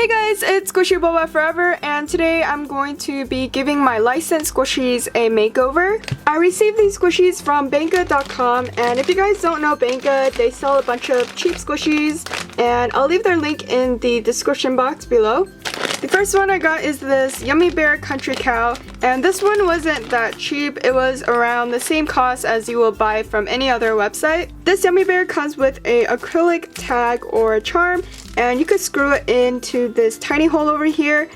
Hey guys, it's Squishy Boba Forever, and today I'm going to be giving my licensed squishies a makeover. I received these squishies from banggood.com, and if you guys don't know Banggood, they sell a bunch of cheap squishies, and I'll leave their link in the description box below. The first one I got is this Yummy Bear Country Cow, and this one wasn't that cheap. It was around the same cost as you will buy from any other website. This Yummy Bear comes with an acrylic tag or a charm, and you could screw it into this tiny hole over here,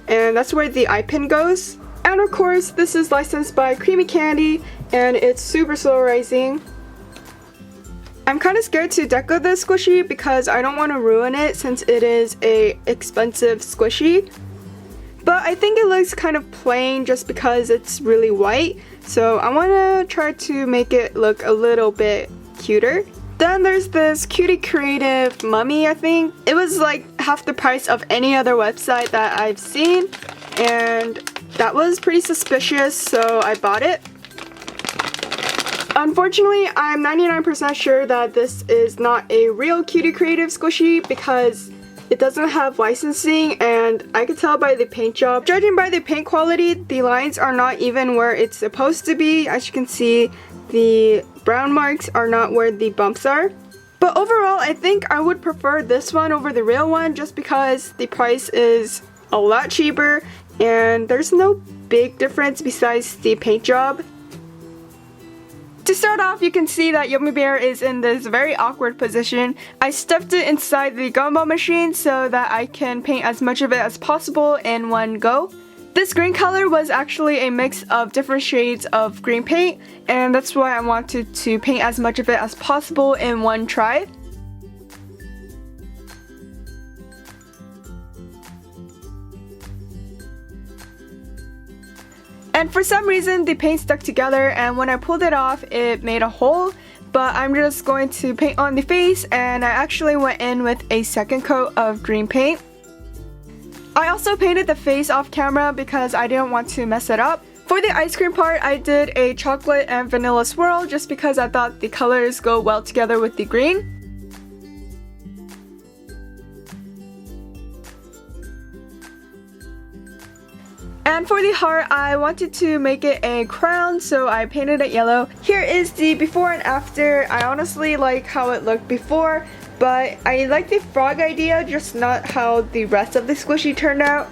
and that's where the eye pin goes. And of course, this is licensed by Creamy Candy, and it's super slow rising. I'm kind of scared to deco this squishy because I don't want to ruin it since it is a expensive squishy. But I think it looks kind of plain just because it's really white, so I want to try to make it look a little bit cuter. Then there's this Cutie Creative mummy, I think. It was like half the price of any other website that I've seen, and that was pretty suspicious, so I bought it. Unfortunately, I'm 99% sure that this is not a real Cutie Creative squishy because it doesn't have licensing, and I could tell by the paint job. Judging by the paint quality, the lines are not even where it's supposed to be. As you can see, the brown marks are not where the bumps are. But overall, I think I would prefer this one over the real one just because the price is a lot cheaper and there's no big difference besides the paint job. To start off, you can see that Yummy Bear is in this very awkward position. I stuffed it inside the gumball machine so that I can paint as much of it as possible in one go. This green color was actually a mix of different shades of green paint, and that's why I wanted to paint as much of it as possible in one try. And for some reason, the paint stuck together, and when I pulled it off, it made a hole. But I'm just going to paint on the face, and I actually went in with a second coat of green paint. I also painted the face off camera because I didn't want to mess it up. For the ice cream part, I did a chocolate and vanilla swirl just because I thought the colors go well together with the green. And for the heart, I wanted to make it a crown, so I painted it yellow. Here is the before and after. I honestly like how it looked before, but I like the frog idea, just not how the rest of the squishy turned out.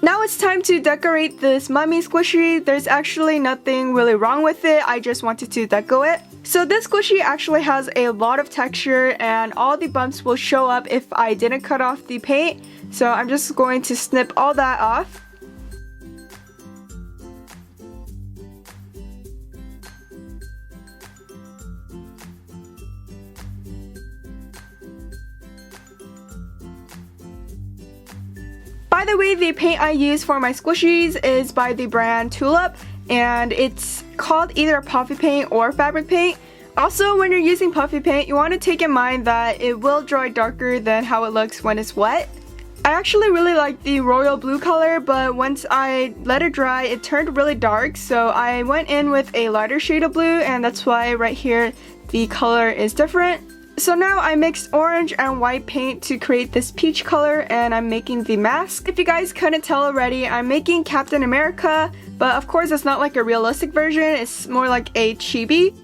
Now it's time to decorate this mummy squishy. There's actually nothing really wrong with it, I just wanted to deco it. So this squishy actually has a lot of texture, and all the bumps will show up if I didn't cut off the paint. So I'm just going to snip all that off. By the way, the paint I use for my squishies is by the brand Tulip, and it's called either puffy paint or fabric paint. Also, when you're using puffy paint, you want to take in mind that it will dry darker than how it looks when it's wet. I actually really like the royal blue color, but once I let it dry, it turned really dark, so I went in with a lighter shade of blue, and that's why right here the color is different. So now I mixed orange and white paint to create this peach color, and I'm making the mask. If you guys couldn't tell already, I'm making Captain America, but of course it's not like a realistic version, it's more like a chibi.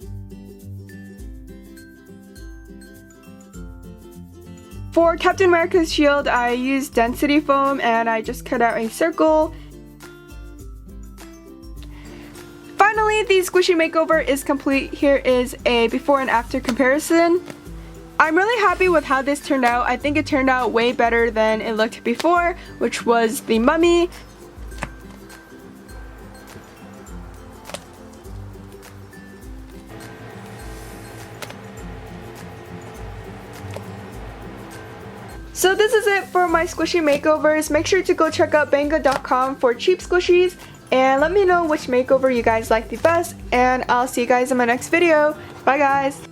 For Captain America's shield, I used density foam, and I just cut out a circle. Finally, the squishy makeover is complete. Here is a before and after comparison. I'm really happy with how this turned out. I think it turned out way better than it looked before, which was the mummy. So this is it for my squishy makeovers. Make sure to go check out banggood.com for cheap squishies, and let me know which makeover you guys like the best, and I'll see you guys in my next video. Bye guys!